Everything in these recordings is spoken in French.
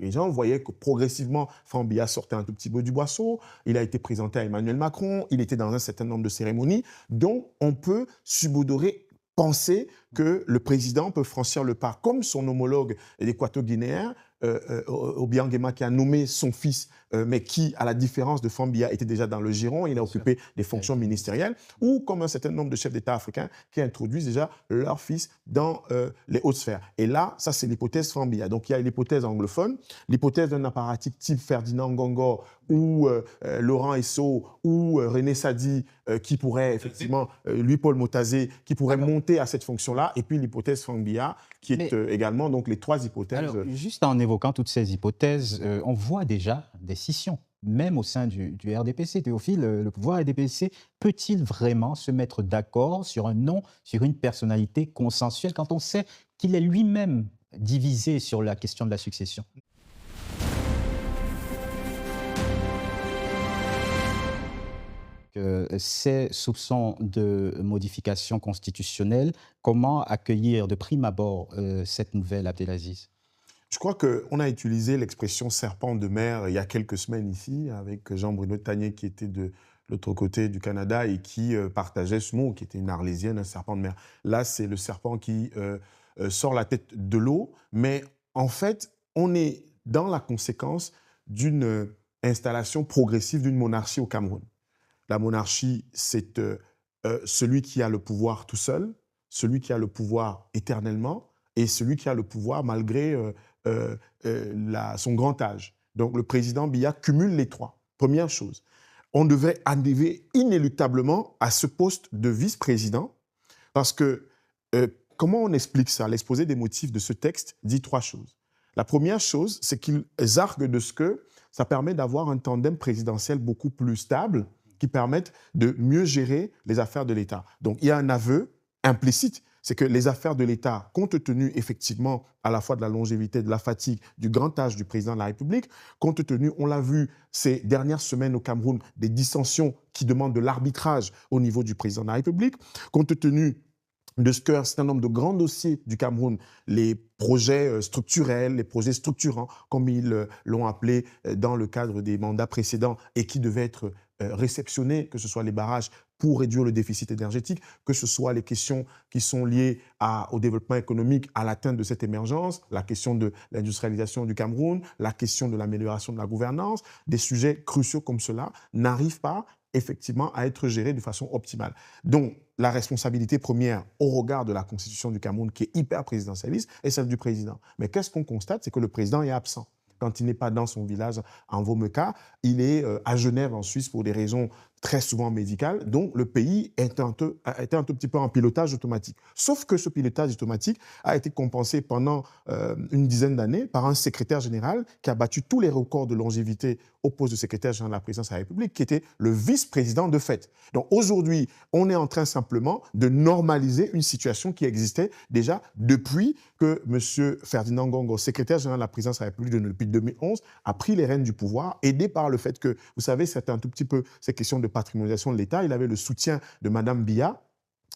les gens voyaient que progressivement, Fambia sortait un tout petit peu du boisseau, il a été présenté à Emmanuel Macron, il était dans un certain nombre de cérémonies, dont on peut subodorer, penser que le président peut franchir le pas, comme son homologue équato-guinéen, Obiang Nguema, qui a nommé son fils, mais qui, à la différence de Fambia, était déjà dans le giron, il a occupé des fonctions ministérielles, ou comme un certain nombre de chefs d'État africains qui introduisent déjà leur fils dans les hautes sphères. Et là, ça, c'est l'hypothèse Fambia. Donc, il y a l'hypothèse anglophone, l'hypothèse d'un apparatchik type Ferdinand Ngongor ou Laurent Esso ou René Sadi, qui pourrait effectivement, Louis-Paul Motazé, qui pourrait monter à cette fonction-là, et puis l'hypothèse Fambia, qui est également donc les trois hypothèses. Alors, juste en évoquant toutes ces hypothèses, on voit déjà des scissions, même au sein du RDPC. Théophile, le pouvoir RDPC peut-il vraiment se mettre d'accord sur un nom, sur une personnalité consensuelle, quand on sait qu'il est lui-même divisé sur la question de la succession? Ces soupçons de modification constitutionnelle, comment accueillir de prime abord cette nouvelle, Abdelaziz? Je crois qu'on a utilisé l'expression serpent de mer il y a quelques semaines ici, avec Jean-Bruno Tanier qui était de l'autre côté du Canada et qui partageait ce mot, qui était une Arlésienne, un serpent de mer. Là, c'est le serpent qui sort la tête de l'eau, mais en fait, on est dans la conséquence d'une installation progressive d'une monarchie au Cameroun. La monarchie, c'est celui qui a le pouvoir tout seul, celui qui a le pouvoir éternellement et celui qui a le pouvoir malgré son grand âge. Donc le président Biya cumule les trois. Première chose, on devait arriver inéluctablement à ce poste de vice-président parce que comment on explique ça? L'exposé des motifs de ce texte dit trois choses. La première chose, c'est qu'ils arguent de ce que ça permet d'avoir un tandem présidentiel beaucoup plus stable qui permettent de mieux gérer les affaires de l'État. Donc, il y a un aveu implicite, c'est que les affaires de l'État, compte tenu effectivement à la fois de la longévité, de la fatigue, du grand âge du président de la République, compte tenu, on l'a vu ces dernières semaines au Cameroun, des dissensions qui demandent de l'arbitrage au niveau du président de la République, compte tenu de ce qu'un certain nombre de grands dossiers du Cameroun, les projets structurels, les projets structurants, comme ils l'ont appelé dans le cadre des mandats précédents et qui devaient être réceptionnés, que ce soit les barrages pour réduire le déficit énergétique, que ce soit les questions qui sont liées au développement économique, à l'atteinte de cette émergence, la question de l'industrialisation du Cameroun, la question de l'amélioration de la gouvernance, des sujets cruciaux comme cela n'arrivent pas effectivement à être gérés de façon optimale. Donc, la responsabilité première au regard de la Constitution du Cameroun, qui est hyper présidentialiste, est celle du président. Mais qu'est-ce qu'on constate? C'est que le président est absent. Quand il n'est pas dans son village en Vomeka, il est à Genève, en Suisse, pour des raisons très souvent médicales. Donc, le pays était un tout petit peu en pilotage automatique. Sauf que ce pilotage automatique a été compensé pendant une dizaine d'années par un secrétaire général qui a battu tous les records de longévité au poste de secrétaire général de la présidence de la République, qui était le vice-président de fait. Donc, aujourd'hui, on est en train simplement de normaliser une situation qui existait déjà depuis que M. Ferdinand Ngongo, secrétaire général de la présidence de la République depuis 2011, a pris les rênes du pouvoir, aidé par le fait que, vous savez, c'est un tout petit peu ces questions de patrimonialisation de l'État. Il avait le soutien de Mme Biya.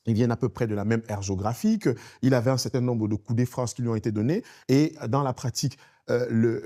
Ils viennent à peu près de la même ère géographique. Il avait un certain nombre de coups d'effrance qui lui ont été donnés. Et dans la pratique, ce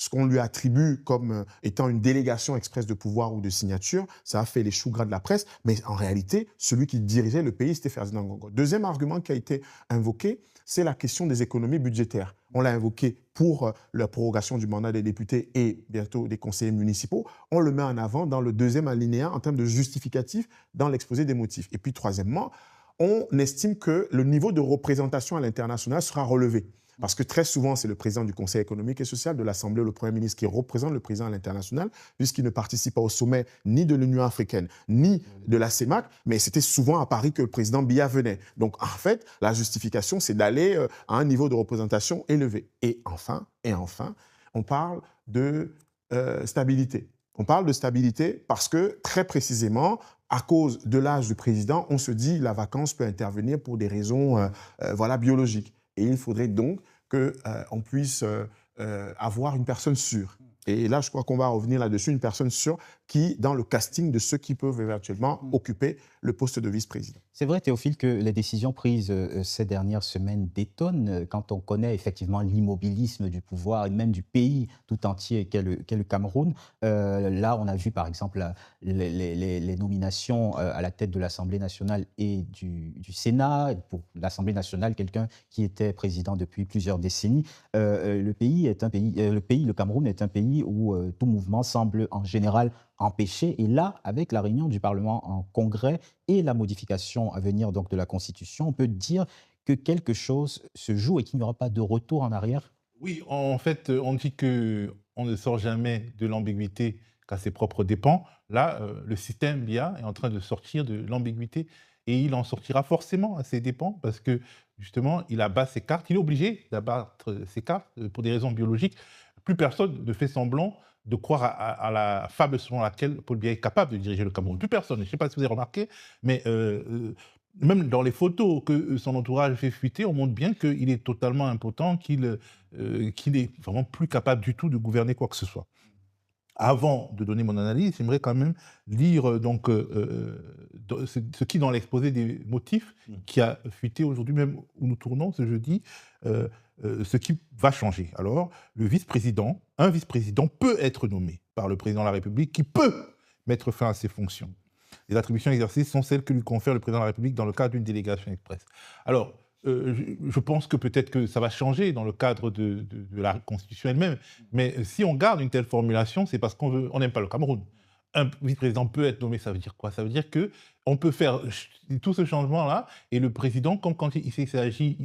qu'on lui attribue comme étant une délégation express de pouvoir ou de signature, ça a fait les choux gras de la presse. Mais en réalité, celui qui dirigeait le pays, c'était Ferdinand Ngongo. Deuxième argument qui a été invoqué, c'est la question des économies budgétaires. On l'a invoqué pour la prorogation du mandat des députés et bientôt des conseillers municipaux. On le met en avant dans le deuxième alinéa en termes de justificatif dans l'exposé des motifs. Et puis, troisièmement, on estime que le niveau de représentation à l'international sera relevé. Parce que très souvent, c'est le président du Conseil économique et social, de l'Assemblée ou le Premier ministre qui représente le président à l'international, puisqu'il ne participe pas au sommet ni de l'Union africaine, ni de la CEMAC, mais c'était souvent à Paris que le président Biya venait. Donc, en fait, la justification, c'est d'aller à un niveau de représentation élevé. Et enfin, on parle de stabilité. On parle de stabilité parce que, très précisément, à cause de l'âge du président, on se dit que la vacance peut intervenir pour des raisons biologiques. Et il faudrait donc qu'on puisse avoir une personne sûre. Et là, je crois qu'on va revenir là-dessus, une personne sûre qui, dans le casting de ceux qui peuvent éventuellement occuper le poste de vice-président. C'est vrai, Théophile, que les décisions prises ces dernières semaines détonnent quand on connaît effectivement l'immobilisme du pouvoir et même du pays tout entier qu'est le Cameroun. Là, on a vu par exemple les nominations à la tête de l'Assemblée nationale et du Sénat. Pour l'Assemblée nationale, quelqu'un qui était président depuis plusieurs décennies. Le Cameroun est un pays où tout mouvement semble en général empêché. Et là, avec la réunion du Parlement en congrès et la modification à venir donc de la Constitution, on peut dire que quelque chose se joue et qu'il n'y aura pas de retour en arrière. Oui, en fait, on dit que on ne sort jamais de l'ambiguïté qu'à ses propres dépens. Là, le système BIA est en train de sortir de l'ambiguïté et il en sortira forcément à ses dépens parce que justement, il abat ses cartes. Il est obligé d'abattre ses cartes pour des raisons biologiques. Plus personne ne fait semblant de croire à la fable selon laquelle Paul Biya est capable de diriger le Cameroun. Plus personne. Je ne sais pas si vous avez remarqué, mais même dans les photos que son entourage fait fuiter, on montre bien qu'il est totalement impotent, qu'il est vraiment plus capable du tout de gouverner quoi que ce soit. Avant de donner mon analyse, j'aimerais quand même lire ce qui, dans l'exposé des motifs, qui a fuité aujourd'hui même où nous tournons ce jeudi, ce qui va changer. Alors, un vice-président peut être nommé par le président de la République qui peut mettre fin à ses fonctions. Les attributions exercées sont celles que lui confère le président de la République dans le cadre d'une délégation express. Alors, je pense que peut-être que ça va changer dans le cadre de la Constitution elle-même, mais si on garde une telle formulation, c'est parce qu'on n'aime pas le Cameroun. Un vice-président peut être nommé, ça veut dire quoi? Ça veut dire qu'on peut faire tout ce changement-là, et le président, comme quand il s'est agi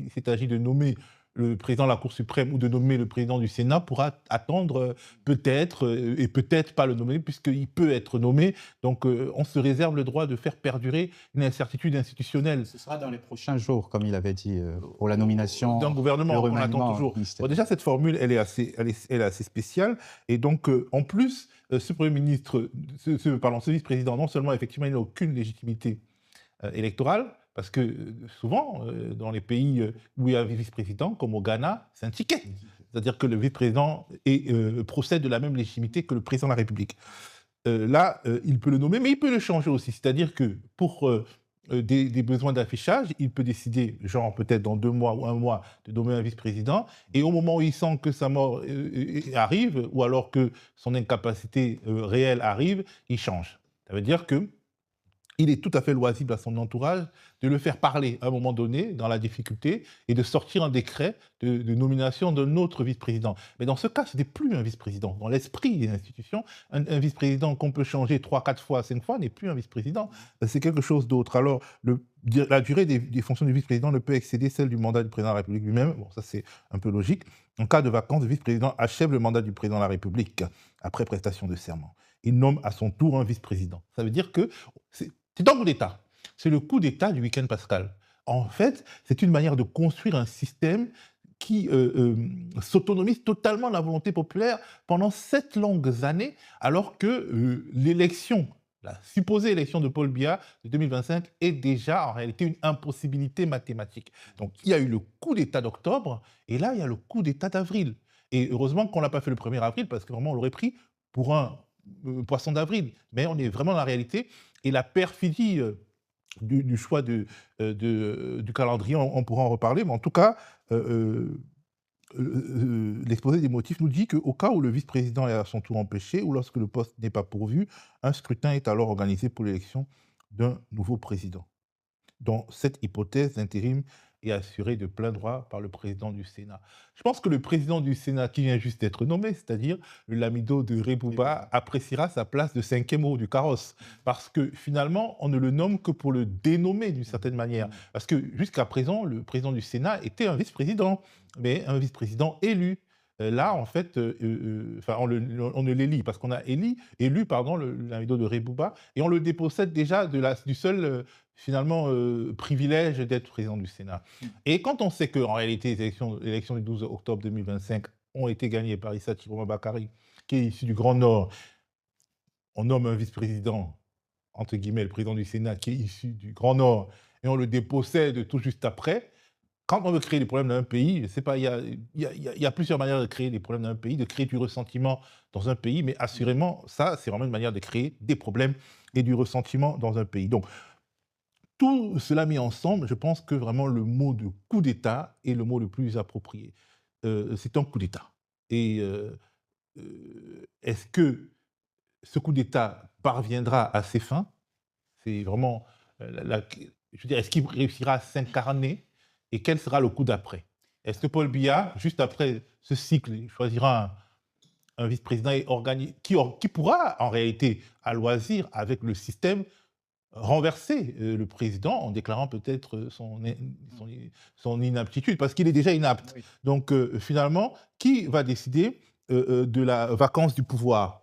de nommer le président de la Cour suprême ou de nommer le président du Sénat, pourra attendre peut-être, et peut-être pas le nommer, puisqu'il peut être nommé. Donc on se réserve le droit de faire perdurer une incertitude institutionnelle. Ce sera dans les prochains jours, comme il avait dit, pour la nomination d'un gouvernement qu'on attend toujours. Bon, déjà, cette formule, elle est assez spéciale. Et donc, en plus, ce Premier ministre, ce vice-président, non seulement, effectivement, il n'a aucune légitimité électorale, parce que souvent, dans les pays où il y a un vice-président, comme au Ghana, c'est un ticket. C'est-à-dire que le vice-président procède de la même légitimité que le président de la République. Là, il peut le nommer, mais il peut le changer aussi. C'est-à-dire que pour des besoins d'affichage, il peut décider, genre peut-être dans 2 mois ou 1 mois, de nommer un vice-président, et au moment où il sent que sa mort arrive, ou alors que son incapacité réelle arrive, il change. Ça veut dire que il est tout à fait loisible à son entourage de le faire parler à un moment donné, dans la difficulté, et de sortir un décret de nomination d'un autre vice-président. Mais dans ce cas, ce n'est plus un vice-président. Dans l'esprit des institutions, un vice-président qu'on peut changer 3, 4 fois, 5 fois n'est plus un vice-président. C'est quelque chose d'autre. Alors, la durée des fonctions du vice-président ne peut excéder celle du mandat du président de la République lui-même. Bon, ça c'est un peu logique. En cas de vacance, le vice-président achève le mandat du président de la République après prestation de serment. Il nomme à son tour un vice-président. Ça veut dire que c'est un coup d'État. C'est le coup d'État du week-end pascal. En fait, c'est une manière de construire un système qui s'autonomise totalement de la volonté populaire pendant 7 longues années, alors que l'élection, la supposée élection de Paul Biya de 2025 est déjà en réalité une impossibilité mathématique. Donc il y a eu le coup d'État d'octobre, et là il y a le coup d'État d'avril. Et heureusement qu'on ne l'a pas fait le 1er avril, parce que vraiment on l'aurait pris pour un poisson d'avril. Mais on est vraiment dans la réalité. Et la perfidie du choix du calendrier, on pourra en reparler, mais en tout cas, l'exposé des motifs nous dit qu'au cas où le vice-président est à son tour empêché ou lorsque le poste n'est pas pourvu, un scrutin est alors organisé pour l'élection d'un nouveau président. Dans cette hypothèse, l'intérim est assuré de plein droit par le président du Sénat. Je pense que le président du Sénat, qui vient juste d'être nommé, c'est-à-dire le Lamido de Rebouba, appréciera sa place de 5e haut du carrosse. Parce que finalement, on ne le nomme que pour le dénommer d'une certaine manière. Parce que jusqu'à présent, le président du Sénat était un vice-président, mais un vice-président élu. Là, en fait, on ne l'élit parce qu'on a élu le Lamido de Rebouba, et on le dépossède déjà du seul finalement privilège d'être président du Sénat. Et quand on sait qu'en réalité les élections du 12 octobre 2025 ont été gagnées par Issa Chiroma Bakary, qui est issu du Grand Nord, on nomme un vice-président, entre guillemets, le président du Sénat, qui est issu du Grand Nord, et on le dépossède tout juste après, quand on veut créer des problèmes dans un pays, je sais pas, il y a plusieurs manières de créer des problèmes dans un pays, de créer du ressentiment dans un pays, mais assurément, ça, c'est vraiment une manière de créer des problèmes et du ressentiment dans un pays. Donc, tout cela mis ensemble, je pense que vraiment le mot de coup d'État est le mot le plus approprié. C'est un coup d'État. Et est-ce que ce coup d'État parviendra à ses fins? C'est vraiment je veux dire, est-ce qu'il réussira à s'incarner et quel sera le coup d'après? Est-ce que Paul Biya, juste après ce cycle, il choisira un vice-président qui pourra, en réalité, à loisir, avec le système, renverser le président en déclarant peut-être son inaptitude, parce qu'il est déjà inapte. Oui. Donc, finalement, qui va décider de la vacance du pouvoir?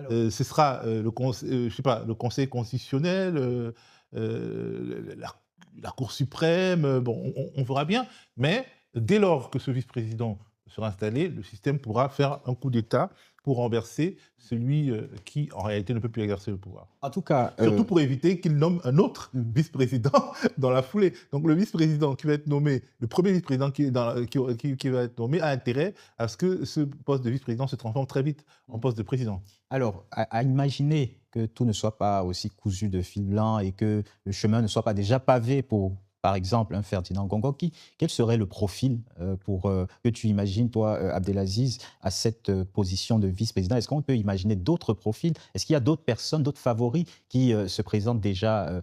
Ce sera je sais pas, le Conseil constitutionnel, la Cour suprême, bon, on verra bien, mais dès lors que ce vice-président sera installé, le système pourra faire un coup d'État pour renverser celui qui, en réalité, ne peut plus exercer le pouvoir. En tout cas... Surtout pour éviter qu'il nomme un autre vice-président dans la foulée. Donc le vice-président qui va être nommé, le premier vice-président qui va être nommé a intérêt à ce que ce poste de vice-président se transforme très vite en poste de président. Alors, à imaginer que tout ne soit pas aussi cousu de fil blanc et que le chemin ne soit pas déjà pavé pour, par exemple, un Ferdinand Gongoki, quel serait le profil que tu imagines, toi, Abdelaziz, à cette position de vice-président? Est-ce qu'on peut imaginer d'autres profils? Est-ce qu'il y a d'autres personnes, d'autres favoris qui se présentent déjà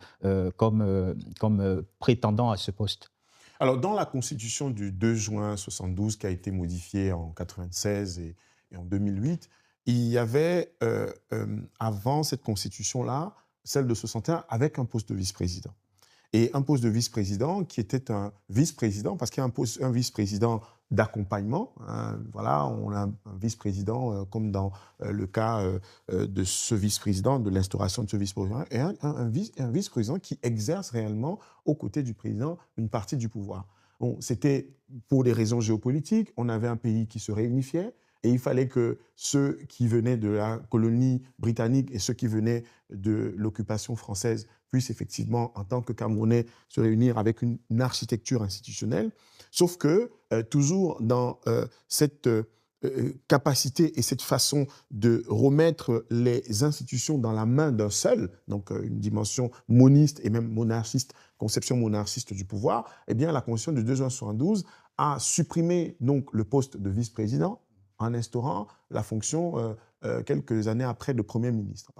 comme prétendants à ce poste? Alors, dans la Constitution du 2 juin 1972, qui a été modifiée en 1996 et en 2008, il y avait, avant cette Constitution-là, celle de 61, avec un poste de vice-président. Et un poste de vice-président qui était un vice-président, parce qu'il y a un vice-président d'accompagnement. Hein, voilà, on a un vice-président, comme dans le cas de ce vice-président, de l'instauration de ce vice-président, et un vice-président qui exerce réellement, aux côtés du président, une partie du pouvoir. Bon, c'était pour des raisons géopolitiques, on avait un pays qui se réunifiait, et il fallait que ceux qui venaient de la colonie britannique et ceux qui venaient de l'occupation française puissent effectivement, en tant que Camerounais, se réunir avec une architecture institutionnelle. Sauf que, toujours dans cette capacité et cette façon de remettre les institutions dans la main d'un seul, donc une dimension moniste et même monarchiste, conception monarchiste du pouvoir, eh bien la Constitution de 2 juin 1972 a supprimé donc le poste de vice-président en instaurant la fonction quelques années après de Premier ministre,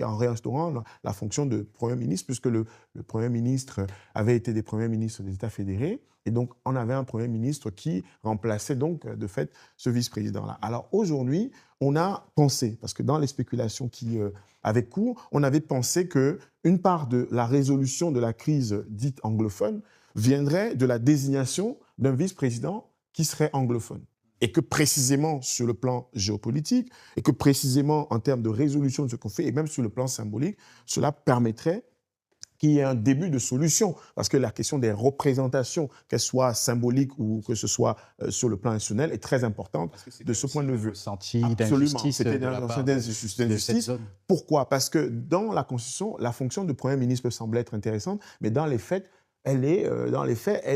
en réinstaurant la fonction de Premier ministre, puisque le Premier ministre avait été des Premiers ministres des États fédérés, et donc on avait un Premier ministre qui remplaçait donc de fait ce vice-président-là. Alors aujourd'hui, on a pensé, parce que dans les spéculations qui avaient cours, on avait pensé qu'une part de la résolution de la crise dite anglophone viendrait de la désignation d'un vice-président qui serait anglophone. Et que précisément sur le plan géopolitique, et que précisément en termes de résolution de ce qu'on fait, et même sur le plan symbolique, cela permettrait qu'il y ait un début de solution. Parce que la question des représentations, qu'elles soient symboliques ou que ce soit sur le plan institutionnel, est très importante de ce point de vue. Absolument, c'était un ressenti d'injustice. Pourquoi? Parce que dans la Constitution, la fonction de Premier ministre peut sembler être intéressante, mais dans les faits,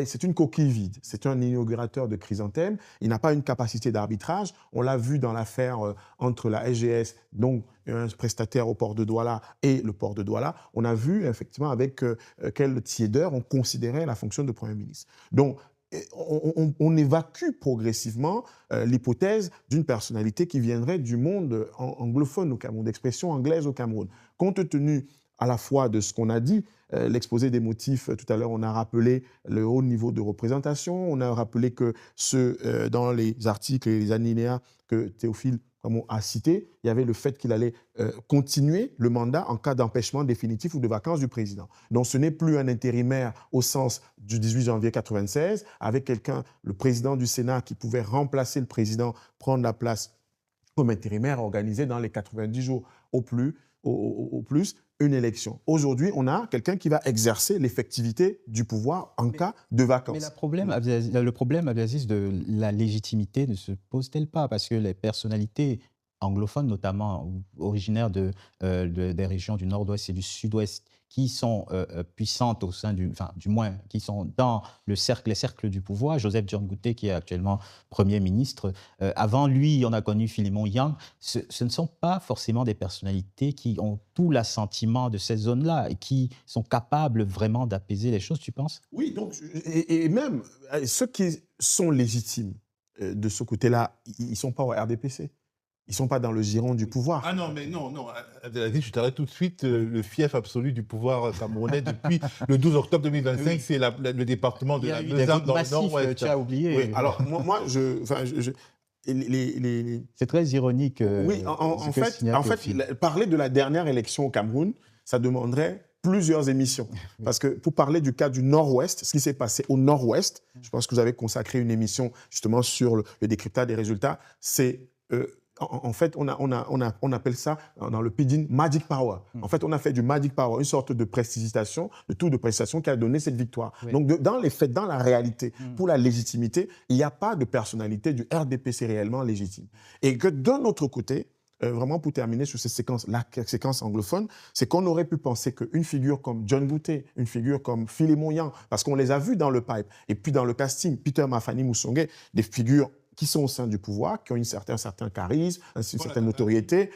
c'est une coquille vide. C'est un inaugurateur de chrysanthème. Il n'a pas une capacité d'arbitrage. On l'a vu dans l'affaire entre la SGS, donc un prestataire au port de Douala, et le port de Douala. On a vu effectivement avec quelle tiédeur on considérait la fonction de Premier ministre. Donc, on évacue progressivement l'hypothèse d'une personnalité qui viendrait du monde anglophone au Cameroun, d'expression anglaise au Cameroun. Compte tenu à la fois de ce qu'on a dit, l'exposé des motifs, tout à l'heure, on a rappelé le haut niveau de représentation, on a rappelé que dans les articles et les alinéas que Théophile a cités, il y avait le fait qu'il allait continuer le mandat en cas d'empêchement définitif ou de vacance du président. Donc ce n'est plus un intérimaire au sens du 18 janvier 1996, avec le président du Sénat qui pouvait remplacer le président, prendre la place comme intérimaire organisé dans les 90 jours au plus une élection. Aujourd'hui, on a quelqu'un qui va exercer l'effectivité du pouvoir en cas de vacances. Mais le problème, Abdelaziz, de la légitimité ne se pose-t-elle pas? Parce que les personnalités anglophones, notamment originaires des régions du nord-ouest et du sud-ouest, qui sont puissantes au sein du moins, qui sont dans les cercles du pouvoir. Joseph John Gouttet, qui est actuellement Premier ministre. Avant lui, on a connu Philémon Yang. Ce ne sont pas forcément des personnalités qui ont tout l'assentiment de ces zones-là et qui sont capables vraiment d'apaiser les choses, tu penses? Oui, donc, et même ceux qui sont légitimes de ce côté-là, ils ne sont pas au RDPC. Ils ne sont pas dans le giron du pouvoir. Ah non, mais non, Abdelaziz, je t'arrête tout de suite. Le fief absolu du pouvoir camerounais depuis le 12 octobre 2025, oui. C'est le département de la Mesam dans le nord-ouest. Tu as oublié. Oui, alors moi c'est très ironique. Oui, en fait, parler de la dernière élection au Cameroun, ça demanderait plusieurs émissions. Parce que pour parler du cas du Nord-Ouest, ce qui s'est passé au Nord-Ouest, je pense que vous avez consacré une émission justement sur le décryptage des résultats, c'est... en fait, on appelle ça, dans le pidgin, Magic Power. En fait, on a fait du Magic Power, une sorte de prestigitation, de tour de prestation qui a donné cette victoire. Oui. Donc, dans les faits, dans la réalité, pour la légitimité, il n'y a pas de personnalité du RDPC réellement légitime. Et que d'un autre côté, vraiment pour terminer sur la séquence anglophone, c'est qu'on aurait pu penser qu'une figure comme John Gouttet, une figure comme Philémon Yang, parce qu'on les a vus dans le pipe, et puis dans le casting, Peter Mafani Moussongué, des figures qui sont au sein du pouvoir, qui ont un certain charisme, une certaine notoriété.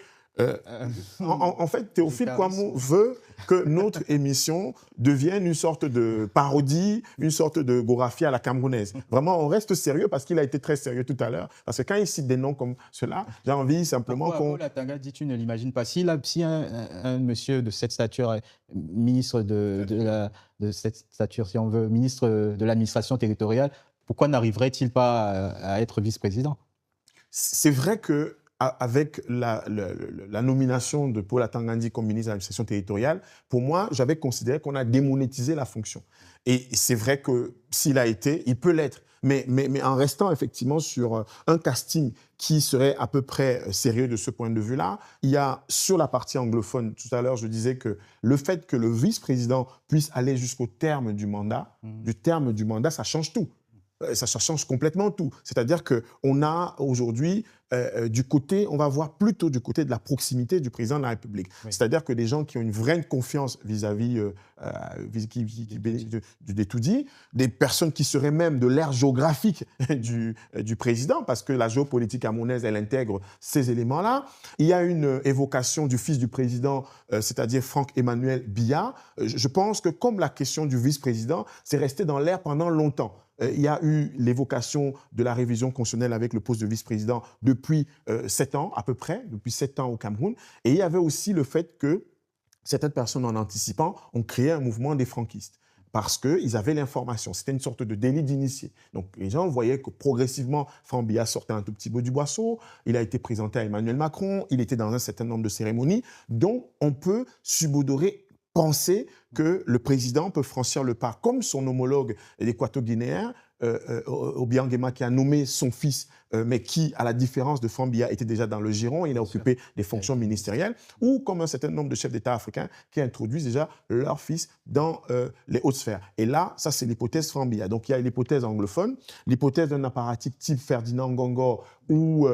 En fait, Théophile Kouamouo veut que notre émission devienne une sorte de parodie, une sorte de Gorafi à la camerounaise. Vraiment, on reste sérieux parce qu'il a été très sérieux tout à l'heure. Parce que quand il cite des noms comme cela, j'ai envie simplement qu'on... Paul Atanga dit, tu ne l'imagines pas. Si un monsieur de cette stature, ministre de cette stature, si on veut, ministre de l'administration territoriale, pourquoi n'arriverait-il pas à être vice-président? C'est vrai qu'avec la nomination de Paul Atanga comme ministre de l'administration territoriale, pour moi, j'avais considéré qu'on a démonétisé la fonction. Et c'est vrai que s'il a été, il peut l'être. Mais en restant effectivement sur un casting qui serait à peu près sérieux de ce point de vue-là, il y a sur la partie anglophone, tout à l'heure je disais que le fait que le vice-président puisse aller jusqu'au terme du mandat, ça change tout. Ça change complètement tout. C'est-à-dire qu'on a aujourd'hui, on va voir plutôt du côté de la proximité du président de la République. Oui. C'est-à-dire que des gens qui ont une vraie confiance vis-à-vis des tout-dits, des personnes qui seraient même de l'ère géographique du président, parce que la géopolitique camerounaise, elle intègre ces éléments-là. Il y a une évocation du fils du président, c'est-à-dire Franck-Emmanuel Biya. Je pense que comme la question du vice-président, c'est resté dans l'air pendant longtemps. Il y a eu l'évocation de la révision constitutionnelle avec le poste de vice-président depuis 7 ans, à peu près, depuis 7 ans au Cameroun. Et il y avait aussi le fait que certaines personnes, en anticipant, ont créé un mouvement des franquistes parce qu'ils avaient l'information. C'était une sorte de délit d'initié. Donc les gens voyaient que progressivement, Franck Biya sortait un tout petit peu du boisseau, il a été présenté à Emmanuel Macron, il était dans un certain nombre de cérémonies, dont on peut subodorer, penser que le président peut franchir le pas, comme son homologue équato-guinéen, Obiang Nguema, qui a nommé son fils, mais qui, à la différence de Franck Biya, était déjà dans le giron, il a occupé des fonctions ministérielles, ou comme un certain nombre de chefs d'État africains qui introduisent déjà leur fils dans les hautes sphères. Et là, ça, c'est l'hypothèse Franck Biya. Donc, il y a l'hypothèse anglophone, l'hypothèse d'un apparatique type Ferdinand Ngongor, ou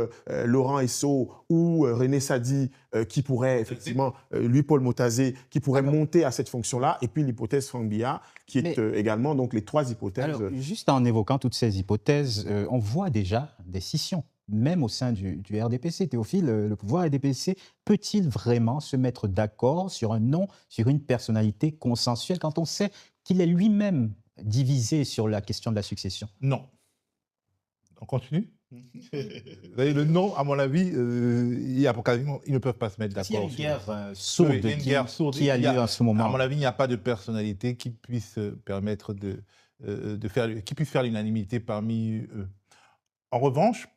Laurent Esso, ou René Sadi, qui pourrait effectivement, Louis-Paul Motazé, qui pourrait monter à cette fonction-là, et puis l'hypothèse Franck Biya, qui est également donc les trois hypothèses. Alors, juste en évoquant toutes ces hypothèses, on voit déjà des scissions, même au sein du RDPC. Théophile, le pouvoir RDPC peut-il vraiment se mettre d'accord sur un nom, sur une personnalité consensuelle, quand on sait qu'il est lui-même divisé sur la question de la succession? Non. On continue? Le nom, à mon avis, ils ne peuvent pas se mettre d'accord. Il y a une guerre sourde qui a lieu en ce moment. À mon avis, il n'y a pas de personnalité qui puisse permettre qui puisse faire l'unanimité parmi eux. En revanche,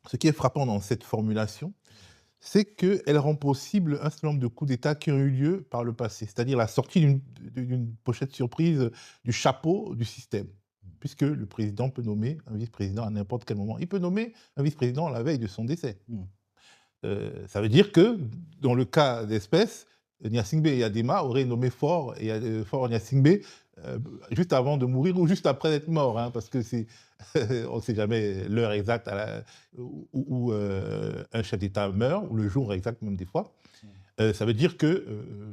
ce qui est frappant dans cette formulation, c'est qu'elle rend possible un certain nombre de coups d'État qui ont eu lieu par le passé, c'est-à-dire la sortie d'une pochette surprise du chapeau du système. Puisque le président peut nommer un vice-président à n'importe quel moment. Il peut nommer un vice-président la veille de son décès. Ça veut dire que, dans le cas d'espèce, Gnassingbé et Adema auraient nommé Faure Gnassingbé juste avant de mourir ou juste après être mort, hein, parce que on ne sait jamais l'heure exacte où un chef d'État meurt, ou le jour exact même des fois. Ça veut dire que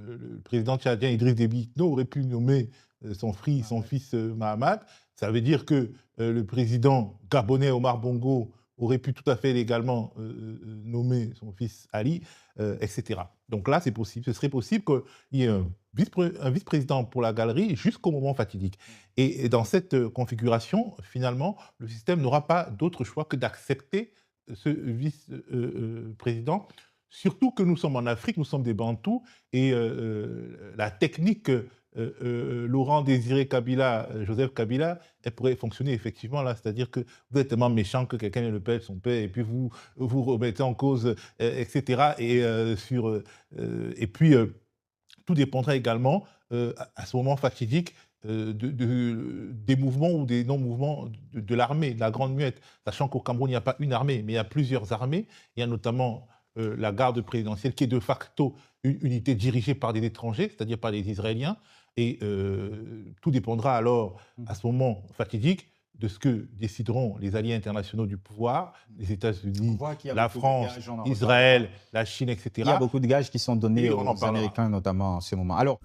le président tchadien Idriss Déby Itno aurait pu nommer son fils Mahamat. Ça veut dire que le président gabonais Omar Bongo aurait pu tout à fait légalement nommer son fils Ali, etc. Donc là, c'est possible. Ce serait possible qu'il y ait un vice-président pour la galerie jusqu'au moment fatidique. Et dans cette configuration, finalement, le système n'aura pas d'autre choix que d'accepter ce vice-président. Surtout que nous sommes en Afrique, nous sommes des Bantous, et la technique Laurent Désiré Kabila, Joseph Kabila, elle pourrait fonctionner effectivement là, c'est-à-dire que vous êtes tellement méchant que quelqu'un le pèle son père, et puis vous remettez en cause, etc. Et puis tout dépendra également à ce moment fatidique des mouvements ou des non-mouvements de l'armée, de la Grande Muette, sachant qu'au Cameroun, il n'y a pas une armée, mais il y a plusieurs armées. Il y a notamment la garde présidentielle, qui est de facto une unité dirigée par des étrangers, c'est-à-dire par des Israéliens. Et tout dépendra alors, à ce moment fatidique, de ce que décideront les alliés internationaux du pouvoir, les États-Unis, la France, Israël, la Chine, etc. Il y a beaucoup de gages qui sont donnés aux Américains, notamment en ce moment. Alors,